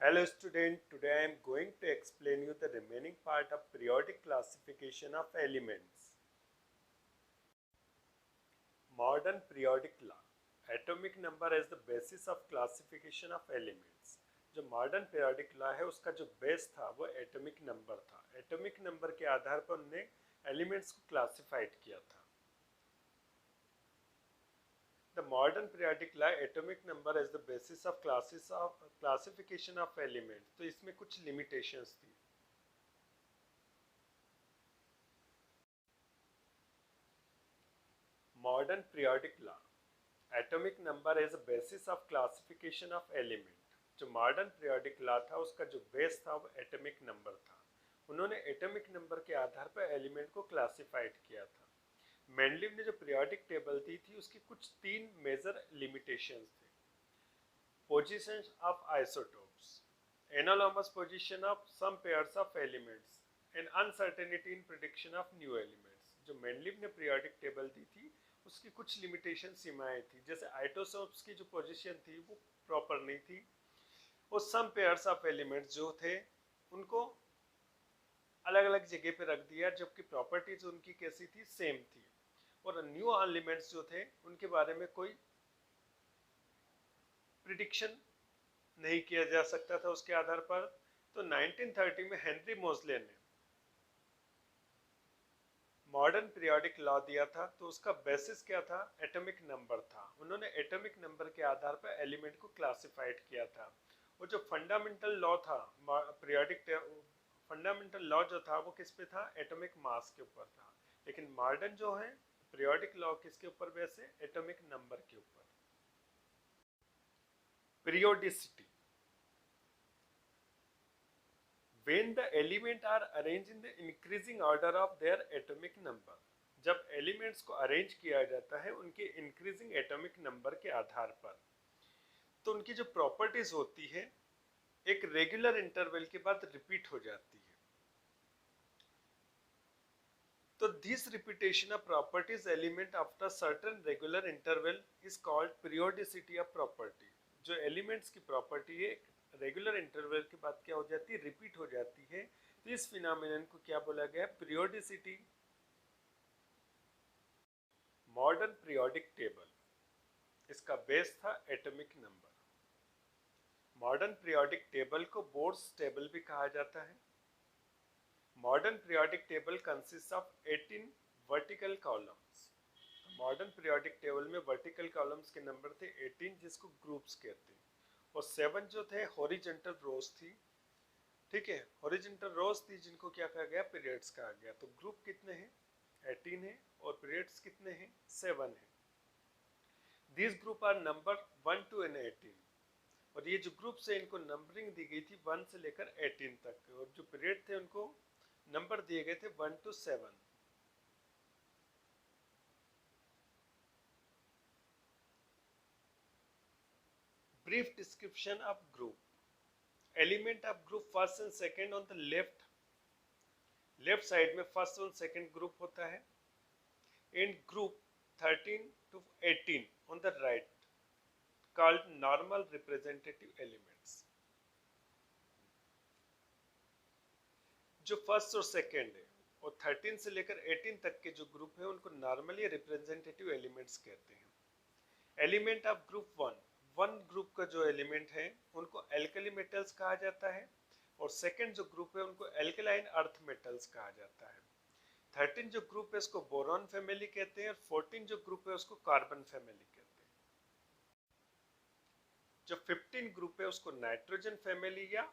Hello student, today I am going to explain you the remaining part of periodic classification of elements. Modern periodic law. Atomic number as the basis of classification of elements. जो modern periodic law है उसका जो base था वो atomic number था. Atomic number के आधार पर उन्होंने एलिमेंट्स को क्लासिफाइड किया था. The modern periodic law atomic number as the basis of classification of elements. तो इसमें कुछ limitations थी. Modern periodic law atomic number as a basis of classification of element. जो मॉडर्न पीरियोडिक लॉ था उसका जो बेस था वो एटॉमिक नंबर था. उन्होंने एटॉमिक नंबर के आधार पर एलिमेंट को क्लासिफाइड किया था. मेंडलीव ने जो पीरियोडिक टेबल दी थी उसकी कुछ 3 मेजर लिमिटेशंस थे. Positions of isotopes, anomalous position of some pairs of elements and uncertainty in prediction of new elements. जो मेंडलीव ने पीरियोडिक टेबल दी थी उसकी कुछ लिमिटेशन सीमाएं थी. जैसे आइसोटोप्स की जो पोजीशन थी वो प्रॉपर नहीं थी. और सम पेयर्स ऑफ एलिमेंट्स जो थे उनको अलग अलग जगह पे रख दिया जबकि प्रॉपर्टीज उनकी कैसी थी, सेम थी. और न्यू एलिमेंट्स जो थे उनके बारे में कोई प्रिडिक्शन नहीं किया जा सकता था उसके आधार पर. तो 1930 में हेनरी मोजले ने मॉडर्न पीरियोडिक लॉ दिया था. तो उसका बेसिस क्या था, एटॉमिक नंबर था. उन्होंने एटॉमिक नंबर के आधार पर एलिमेंट को क्लासिफाइड किया था. और जो फंडामेंटल लॉ था पीरियोडिक फंडामेंटल लॉ जो था वो किस पे था, एटॉमिक मास के ऊपर था. लेकिन मॉडर्न जो है पीरियोडिक लॉ किसके ऊपर बेस है, एटॉमिक नंबर के ऊपर. Periodicity. When the elements are arranged in the increasing order of their atomic number. जब एलिमेंट्स को अरेंज किया जाता है उनके इंक्रीजिंग एटॉमिक नंबर के आधार पर तो उनकी जो प्रॉपर्टीज होती है एक रेगुलर इंटरवल के बाद रिपीट हो जाती है. तो this repetition of properties element after certain regular interval is called periodicity of property. जो एलिमेंट्स की प्रॉपर्टी है रेगुलर इंटरवल के बाद क्या हो जाती है, रिपीट हो जाती है. तो इस फिनोमेनन को क्या बोला गया, पीरियोडिसिटी. मॉडर्न पीरियोडिक टेबल, इसका बेस था atomic number. Modern periodic table को बोर्स टेबल भी कहा जाता है. Modern periodic table consist of 18 vertical columns. Modern periodic table में वर्टिकल कॉलम्स के नंबर थे 18 जिसको ग्रुप्स कहते हैं. और 7 जो थे हॉरिजॉन्टल रोज थी. ठीक है, हॉरिजॉन्टल रोज थी जिनको क्या कहा गया, पीरियड्स कहा गया. तो ग्रुप कितने हैं, 18 है. और पीरियड्स कितने हैं, 7 है. This group are number 1 to 18. और ये जो ग्रुप्स है इनको नंबरिंग दी गई थी 1 से लेकर 18 तक. और जो पीरियड थे उनको नंबर दिए गए थे 1 to 7. Brief description of group. Element of group first and second on the left side में फर्स्ट और सेकंड ग्रुप होता है. And group 13 to 18 on the right called normal representative elements. जो फर्स्ट और सेकंड है और 13 से लेकर 18 तक के जो ग्रुप है उनको नॉर्मली रिप्रेजेंटेटिव एलिमेंट्स कहते हैं. एलिमेंट ऑफ ग्रुप 1 ग्रुप का जो एलिमेंट है उनको एल्कली मेटल्स कहा जाता है. और सेकंड जो ग्रुप है उनको एल्कलाइन अर्थ मेटल्स कहा जाता है. 13 जो ग्रुप है उसको बोरॉन फैमिली कहते हैं. और 14 जो ग्रुप है उसको कार्बन फैमिली कहते हैं. जो 15 ग्रुप है उसको नाइट्रोजन फैमिली या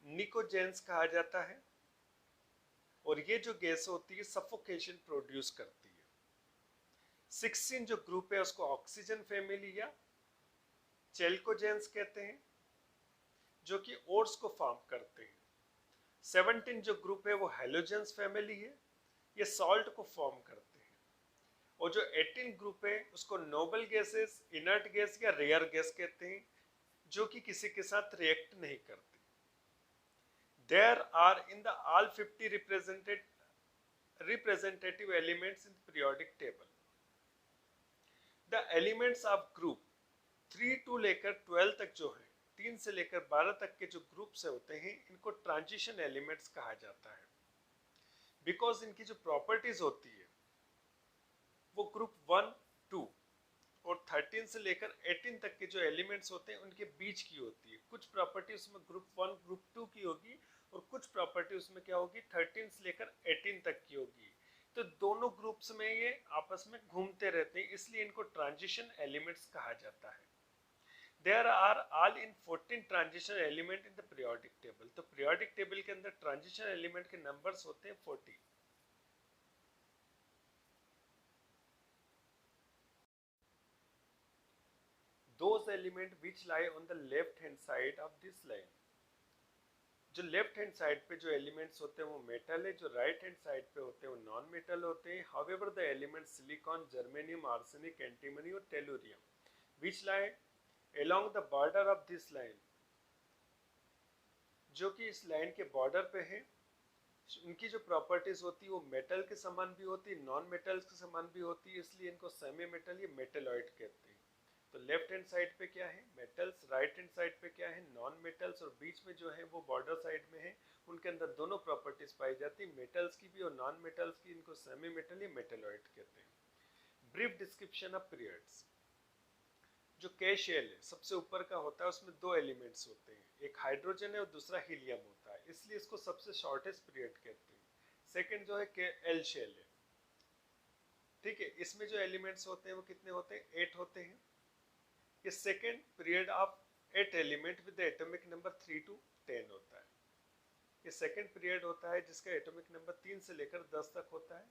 निकोजेंस कहा जाता है. और ये जो गैस होती है सफोकेशन प्रोड्यूस करती है. 16 जो ग्रुप है उसको ऑक्सीजन फैमिली या चेल्कोजेंस कहते हैं जो कि ओर्स को फॉर्म करते हैं. 17 जो ग्रुप है वो हेलोजेंस फैमिली है, ये सॉल्ट को फॉर्म करते हैं. और जो 18 ग्रुप है उसको नोबल गैसेस, इनर्ट गैस या रेयर गैस कहते हैं जो कि किसी के साथ रिएक्ट नहीं करते. There are in the all 50 representative elements in the periodic table. The elements of group 3 to लेकर 12 तक जो है, 3 से लेकर 12 तक के जो ग्रुप्स होते हैं इनको ट्रांजिशन एलिमेंट्स कहा जाता है, बिकॉज इनकी जो प्रॉपर्टीज होती है वो ग्रुप 1, 2 और 13 से लेकर 18 तक के जो एलिमेंट्स होते हैं उनके बीच की होती है। कुछ प्रॉपर्टी उसमें ग्रुप 1, ग्रुप 2 की होगी और कुछ प्रॉपर्टी उसमें क्या होगी, 13 से लेकर 18 तक की होगी। तो दोनों ग्रुप्स में ये आपस में घूमते रहते हैं, इसलिए इनको ट्रांजिशन एलिमेंट्स कहा जाता है। There are all in 14 transition element in the periodic table. तो periodic table के अंदर transition element के numbers होते हैं 40। Those element which lie on the left hand side of this line, जो लेफ्ट हैंड साइड पे जो एलिमेंट्स होते हैं वो मेटल है, जो राइट हैंड साइड पे होते हैं वो नॉन मेटल होते हैं। However the elements silicon, germanium, arsenic, antimony और tellurium which lie along the border of this line, जो कि इस लाइन के बॉर्डर पे है, उनकी जो प्रॉपर्टीज होती है वो मेटल के समान भी होती है, नॉन मेटल्स के समान भी होती है, इसलिए इनको सेमी मेटल या मेटलॉइड कहते हैं। तो लेफ्ट हैंड साइड पे क्या है, मेटल्स, राइट हैंड साइड पे क्या है, नॉन मेटल्स, और बीच में जो है वो बॉर्डर साइड में है, उनके अंदर दोनों प्रॉपर्टीज पाई जाती है, मेटल्स की भी और नॉन मेटल्स की। इनको सेमी मेटल या मेटलॉइड कहते हैं। Brief description of periods. जो के शेल है सबसे ऊपर का होता है, उसमें दो एलिमेंट्स होते हैं, एक हाइड्रोजन है और दूसरा हीलियम होता है, इसलिए इसको सबसे शॉर्टेस्ट पीरियड कहते हैं। सेकंड जो है के एल शेल है, ठीक है, इसमें जो एलिमेंट्स होते हैं वो कितने होते हैं, 8 होते हैं। ये second period of 8 element with atomic number 3 to 10 होता है। ये सेकंड पीरियड होता है जिसका एटॉमिक नंबर 3 से लेकर 10 तक होता है।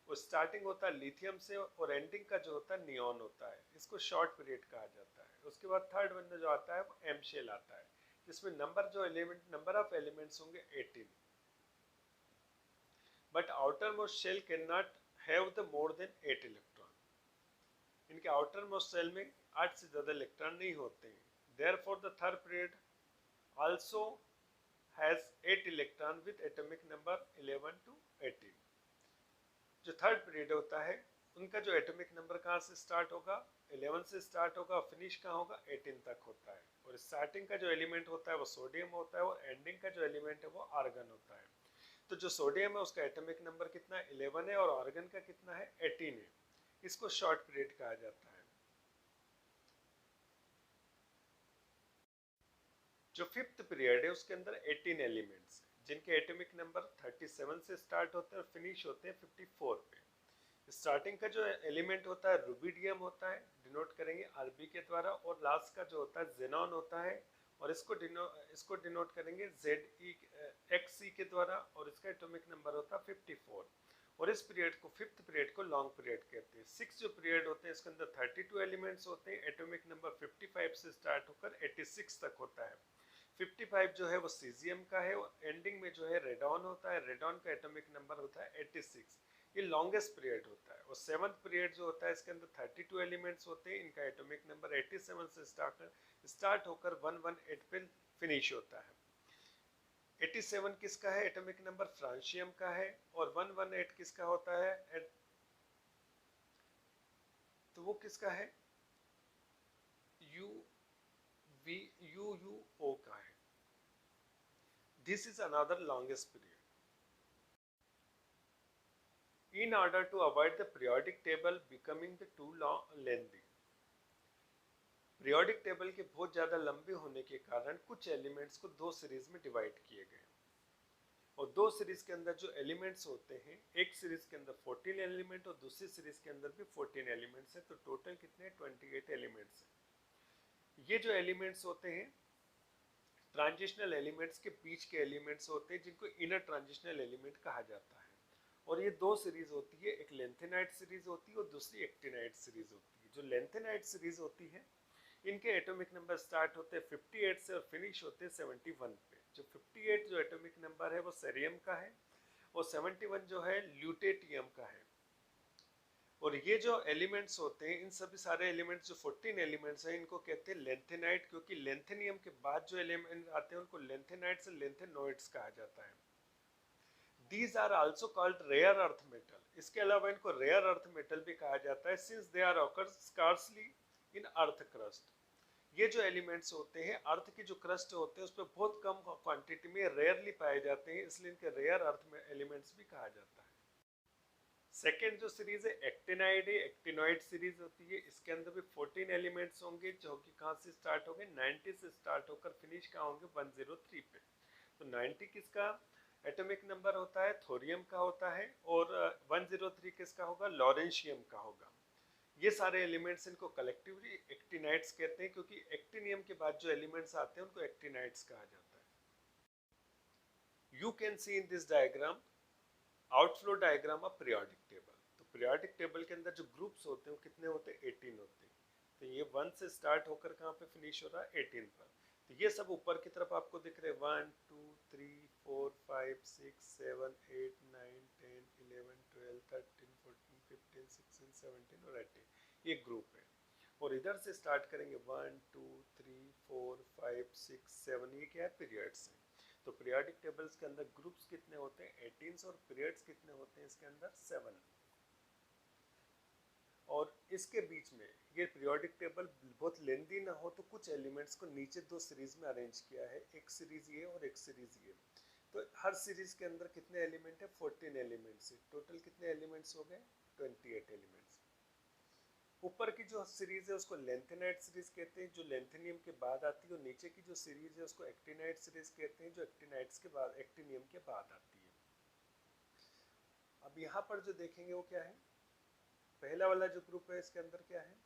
वो स्टार्टिंग होता है लिथियम से और एंडिंग का जो होता है नियॉन होता है, इसको शॉर्ट पीरियड कहा जाता है। उसके बाद थर्ड वन जो आता है वो एम शेल आता है, जिसमें नंबर ऑफ एलिमेंट्स होंगे 18, but outer most shell can not have the more than 8 electron. इनके आउटर मोस्ट शेल में 8 से ज्यादा इलेक्ट्रॉन नहीं होते हैं। Therefore the third period also has 8 electron with atomic number 11 to 18। जो थर्ड पीरियड होता है उनका जो एटॉमिक नंबर कहाँ से स्टार्ट होगा, 11 से स्टार्ट होगा, फिनिश कहाँ होगा, 18 तक होता है। और स्टार्टिंग का जो एलिमेंट होता है वो सोडियम होता है और एंडिंग का जो एलिमेंट है वो आर्गन होता है। तो जो सोडियम है उसका एटॉमिक नंबर कितना है, 11 है, और आर्गन का कितना है, 18 है। इसको शॉर्ट पीरियड कहा जाता है। जो फिफ्थ पीरियड है उसके अंदर 18 एलिमेंट्स है, जिनके एटॉमिक नंबर 37 से स्टार्ट होते हैं और फिनिश होते हैं 54 पे। स्टार्टिंग का जो एलिमेंट होता है रुबिडियम होता है, डिनोट करेंगे आरबी के द्वारा, और लास्ट का जो होता है जेनॉन होता है, और इसको डिनोट करेंगे ZeXe के द्वारा, और इसका एटॉमिक नंबर होता है 54। और इस पीरियड को, फिफ्थ पीरियड को लॉन्ग पीरियड कहते हैं। सिक्स जो पीरियड होते हैं इसके अंदर 32 एलिमेंट्स होते हैं, एटॉमिक नंबर 55 से स्टार्ट होकर 86 तक होता है। 55 जो है वो सीजियम का है, और एंडिंग में जो है रेडॉन होता है, रेडॉन का एटॉमिक नंबर होता है 86। ये लॉन्गेस्ट पीरियड होता है। और सेवंथ पीरियड जो होता है इसके अंदर 32 एलिमेंट्स होते हैं, इनका एटॉमिक नंबर 87 से स्टार्ट होकर 118 पे फिनिश होता है। 87 किसका है एटॉमिक नंबर, फ्रांशियम का है, और 118 किसका होता है, तो वो किसका है, UUO का है। This is another longest period. In order to avoid the periodic table becoming the too lengthy, periodic table के बहुत ज़्यादा लंबे होने के कारण कुछ एलिमेंट्स को दो सीरीज में डिवाइड किए गए, और दो सीरीज के अंदर जो एलिमेंट्स होते हैं, एक सीरीज के अंदर 14 एलिमेंट और दूसरी सीरीज के अंदर भी 14 एलिमेंट्स हैं, तो टोटल कितने, 28 एलिमेंट्स हैं। ये जो एलिमेंट्स होते हैं ट्रांजिशनल एलिमेंट्स के बीच के एलिमेंट्स होते हैं, जिनको इनर ट्रांजिशनल एलिमेंट कहा जाता है। और ये दो सीरीज होती है, एक लेंथेनाइट सीरीज होती है और दूसरी एक्टिनाइट सीरीज होती है। जो लेंथेनाइट सीरीज होती है इनके एटॉमिक नंबर स्टार्ट होते हैं 58 से और फिनिश होते हैं 71 पे। जो 58 जो एटॉमिक नंबर है वो सेरियम का है, और 71 जो है ल्यूटेटियम का है। और ये जो एलिमेंट्स होते हैं, इन सभी सारे एलिमेंट्स जो 14 एलिमेंट्स हैं, इनको कहते हैं लेंथेनाइट, क्योंकि लेंथेनियम के बाद जो एलिमेंट आते हैं उनको लेंथेनाइट्स और लेंथेनोइड्स कहा जाता है। These are also called rare earth metal। इसके अलावा इनको रेयर अर्थ मेटल भी कहा जाता है, since they are occur scarcely in earth crust. ये जो एलिमेंट्स होते हैं अर्थ के जो क्रस्ट होते हैं उस पर बहुत कम क्वांटिटी में रेयरली पाए जाते हैं, इसलिए इनके रेयर अर्थ में एलिमेंट्स भी कहा जाता है। सेकेंड जो सीरीज है एक्टिनाइड है, एक्टिनॉइड सीरीज होती है। इसके अंदर भी 14 एलिमेंट्स होंगे जो कि कहाँ से स्टार्ट होंगे, 90 से स्टार्ट होकर फिनिश कहाँ होंगे, 103 पे। तो 90 किसका एटॉमिक नंबर होता है, थोरियम का होता है, और 103 किसका होगा, लॉरेंशियम का होगा। ये सारे एलिमेंट्स इनको कलेक्टिवली एक्टिनाइड्स कहते हैं, क्योंकि एक्टिनियम के बाद जो एलिमेंट्स आते हैं उनको एक्टिनाइड्स कहा जाता है। You can see in this diagram outflow diagram of periodic table. तो पीरियोडिक टेबल के अंदर जो ग्रुप्स होते हैं वो कितने होते हैं, 18 होते हैं। तो ये 1 से स्टार्ट होकर कहाँ पे फिनिश हो रहा है, 18 पर। तो ये सब ऊपर की तरफ आपको दिख रहे हैं 1 2 3 4 5 6 7 8 9 10 11 12 13 14 15 16 17 और 18, ये ग्रुप है। और इधर से स्टार्ट करेंगे 1 2 3 4 5 6 7, ये क्या है, पीरियड्स है। तो पीरियोडिक टेबल्स के अंदर ग्रुप्स कितने होते हैं, 18, और पीरियड्स कितने होते हैं इसके अंदर, 7। और इसके बीच में ये पीरियोडिक टेबल बहुत लेंदी ना हो तो कुछ एलिमेंट्स को नीचे दो सीरीज में अरेंज किया है, एक सीरीज ये और एक सीरीज ये। तो हर सीरीज के अंदर कितने एलिमेंट है, 14 एलिमेंट्स है। टोटल कितने एलिमेंट्स हो गए, 28 एलिमेंट्स। ऊपर की जो सीरीज है उसको लेंथेनाइड सीरीज कहते हैं, जो लेंथेनियम के बाद आती है, और नीचे की जो सीरीज है उसको एक्टिनाइड सीरीज कहते हैं, जो एक्टिनाइड्स के बाद, एक्टिनियम के बाद आती है। अब यहाँ पर जो देखेंगे वो क्या है, पहला वाला जो ग्रुप है इसके अंदर क्या है,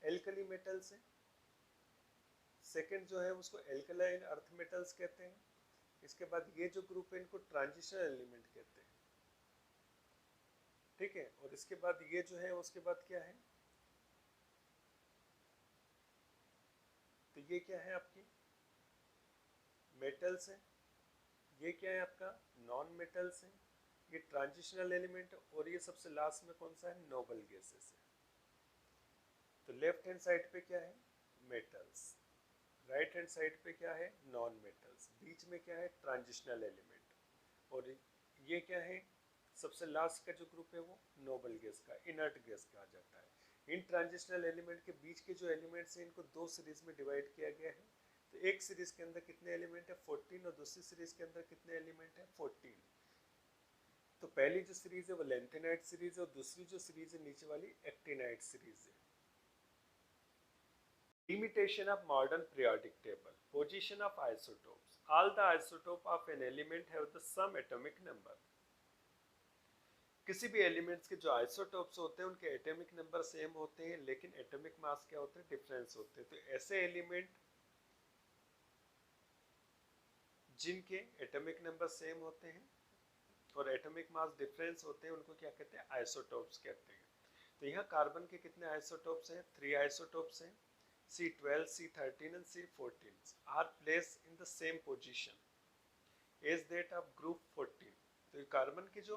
एल्कली मेटल्स है। सेकंड जो है उसको एल्कलाइन अर्थ मेटल्स कहते हैं। इसके बाद ये जो ग्रुप है इनको ट्रांजिशनल एलिमेंट कहते हैं, ठीक है। और इसके बाद ये जो है उसके बाद क्या है, तो ये क्या है आपकी मेटल्स है, ये क्या है आपका नॉन मेटल्स है, ये ट्रांजिशनल एलिमेंट, और ये सबसे लास्ट में कौन सा है, नोबल गैसेस है। तो लेफ्ट हैंड साइड पे क्या है, मेटल्स, राइट हैंड साइड पे क्या है, नॉन मेटल्स, बीच में क्या है, ट्रांजिशनल एलिमेंट, और ये क्या है, सबसे लास्ट का जो ग्रुप है वो नोबल गैस का, इनर्ट गैस कहा जाता है। इन ट्रांजिशनल एलिमेंट के बीच के जो एलिमेंट्स हैं इनको दो सीरीज में डिवाइड किया गया है। तो एक सीरीज के अंदर कितने एलिमेंट है, 14, और दूसरी सीरीज के अंदर कितने एलिमेंट है, 14। तो पहली जो सीरीज है वो लेंथेनाइड सीरीज है, और दूसरी जो सीरीज है नीचे वाली एक्टिनाइड सीरीज है। Limitation of modern periodic table. Position of isotopes. All the isotopes of an element have the same atomic number. किसी भी एलिमेंट्स के जो आइसोटोप्स होते हैं उनके एटॉमिक नंबर सेम होते हैं, लेकिन एटॉमिक मास क्या होते हैं, डिफरेंस होते हैं। तो ऐसे एलिमेंट जिनके एटॉमिक नंबर सेम होते हैं और एटॉमिक मास डिफरेंस होते हैं उनको क्या कहते हैं, आइसोटोप्स कहते हैं। तो यहाँ कार्बन के कितने आइसोटोप्स हैं, 3 आइसोटोप्स हैं, C12, C13 and C14 are placed in the same position as that of group 14। तो कार्बन के जो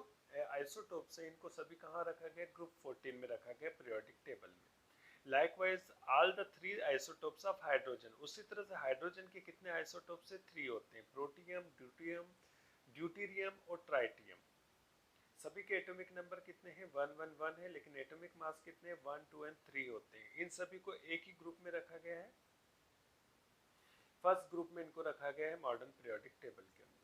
आइसोटोप्स हैं इनको सभी कहाँ रखा गया, ग्रुप 14 में रखा गया पीरियोडिक टेबल में। Likewise all the 3 isotopes of hydrogen, उसी तरह से हाइड्रोजन के कितने आइसोटोप्स है, 3 होते हैं, प्रोटियम, ड्यूटियम, ड्यूटीरियम और ट्राइटियम। सभी के एटॉमिक नंबर कितने हैं, 111 है, लेकिन एटॉमिक मास कितने हैं, 1 2 और 3 होते हैं। इन सभी को एक ही ग्रुप में रखा गया है, फर्स्ट ग्रुप में इनको रखा गया है मॉडर्न पीरियोडिक टेबल के अंदर।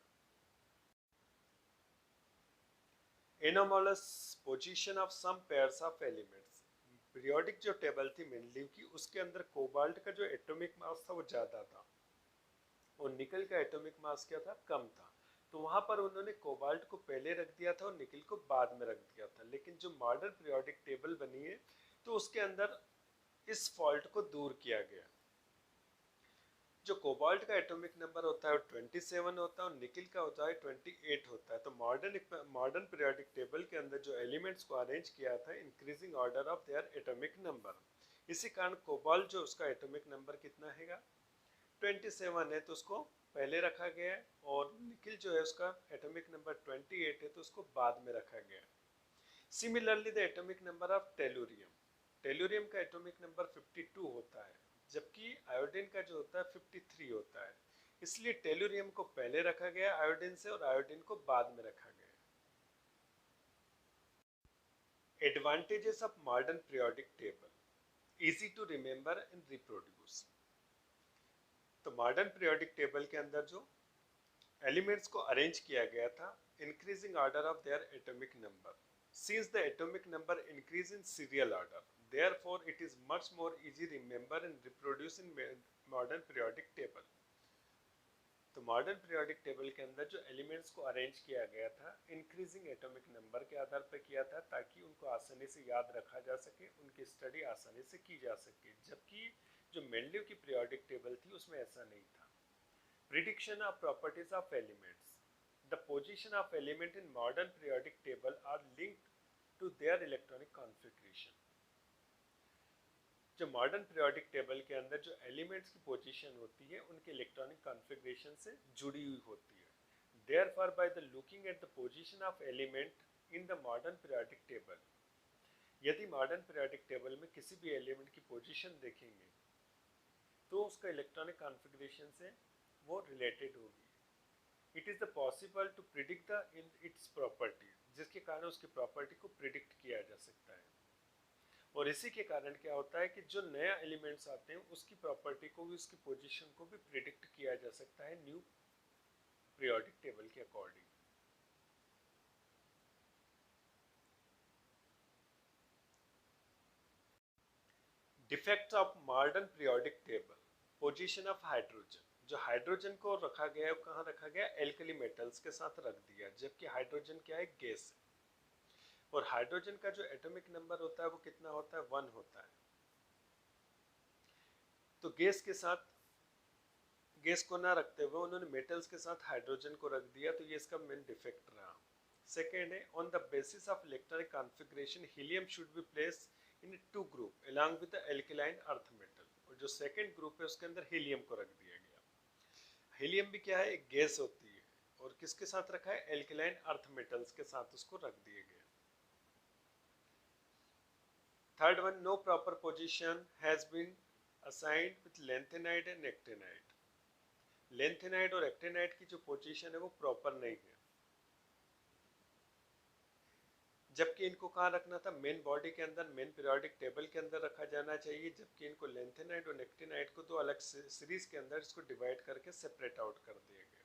Anomalous position of some pairs of elements. Periodic जो टेबल थी मेंडलीव की, उसके अंदर कोबाल्ट का जो एटॉमिक मास था वो ज्यादा था और निकल का एटॉमिक मास क्या था, कम था। तो वहां पर उन्होंने कोबाल्ट को पहले रख दिया था और निकल को बाद में रख दिया था। लेकिन जो मॉडर्न पीरियोडिक टेबल बनी है तो उसके अंदर इस फॉल्ट को दूर किया गया। जो कोबाल्ट का एटॉमिक नंबर होता है वो 27 होता है और निकल का होता है 28 होता है। तो मॉडर्न पीरियोडिक टेबल के अंदर जो एलिमेंट्स को अरेंज किया था increasing order of their atomic number. इसी कारण कोबाल्ट जो उसका एटॉमिक नंबर कितना है, 27 है, तो उसको पहले रखा गया है, और निकिल जो है उसका एटॉमिक नंबर 28 है तो उसको बाद में रखा गया है। Similarly the atomic number of tellurium, tellurium का एटॉमिक नंबर 52 होता है, जबकि आयोडीन का जो होता है 53 होता है। इसलिए टेलुरियम को पहले रखा गया आयोडीन से और आयोडीन को बाद में रखा गया। Advantages of modern periodic table. easy to remember and reproduce। तो मॉडर्न पीरियोडिक टेबल के अंदर जो एलिमेंट्स को अरेंज किया गया था increasing order of their atomic number, since the atomic number increase in serial order, therefore it is much more easy remember and reproduce in modern periodic table। तो modern periodic table के अंदर जो elements को arrange किया गया था increasing atomic number के आधार पर किया था ताकि उनको आसानी से याद रखा जा सके, उनकी स्टडी आसानी से की जा सके, जबकि जो मेंडलीव की पीरियोडिक टेबल थी उसमें ऐसा नहीं था। Prediction of properties of elements, the position of element in modern periodic table are linked to their electronic configuration। जो मॉडर्न पीरियोडिक टेबल के अंदर जो एलिमेंट्स की पोजीशन होती है उनके इलेक्ट्रॉनिक कॉन्फ़िगरेशन से जुड़ी हुई होती है। Therefore, by the looking at the position of element in the modern periodic table, यदि मॉडर्न पीरियोडिक टेबल में किसी भी एलिमेंट की पोजीशन देखेंगे तो उसका इलेक्ट्रॉनिक कॉन्फ़िगरेशन से वो रिलेटेड होगी। It is the possible to predict the in its property, जिसके कारण उसकी प्रॉपर्टी को प्रिडिक्ट किया जा सकता है। और इसी के कारण क्या होता है कि जो नया एलिमेंट्स आते हैं उसकी प्रॉपर्टी को भी, उसकी पोजीशन को भी प्रिडिक्ट किया जा सकता है न्यू पीरियोडिक टेबल के according. Defects of modern periodic table, position of hydrogen. जो हाइड्रोजन को रखा गया है कहाँ रखा गया, एल्कली मेटल्स के साथ रख दिया, जबकि हाइड्रोजन क्या है, गैस है। और हाइड्रोजन का जो एटॉमिक नंबर होता है वो कितना होता है, 1 होता है। तो गैस के साथ, गैस को ना रखते हुए उन्होंने मेटल्स के साथ हाइड्रोजन को रख दिया, तो ये इसका मेन डिफेक्ट रहा। सेकेंड है, on the basis of electronic configuration helium should be place in 2 group along with the alkaline earth metal. और जो सेकेंड ग्रुप है उसके अंदर हीलियम को रख दिया गया। हीलियम भी क्या है, एक गैस होती है, और किसके साथ रखा है, एल्कलाइन अर्थ मेटल्स के साथ उसको रख दिए गए। Third one, no proper position has been assigned with lanthanide and actinide. Lanthanide और एक्टेनाइड की जो पोजीशन है वो प्रॉपर नहीं है, जबकि इनको कहाँ रखना था, मेन बॉडी के अंदर, मेन पीरियोडिक टेबल के अंदर रखा जाना चाहिए, जबकि इनको लेंथेनाइड और एक्टेनाइड को दो अलग सीरीज के अंदर इसको डिवाइड करके सेपरेट आउट कर दिया गया।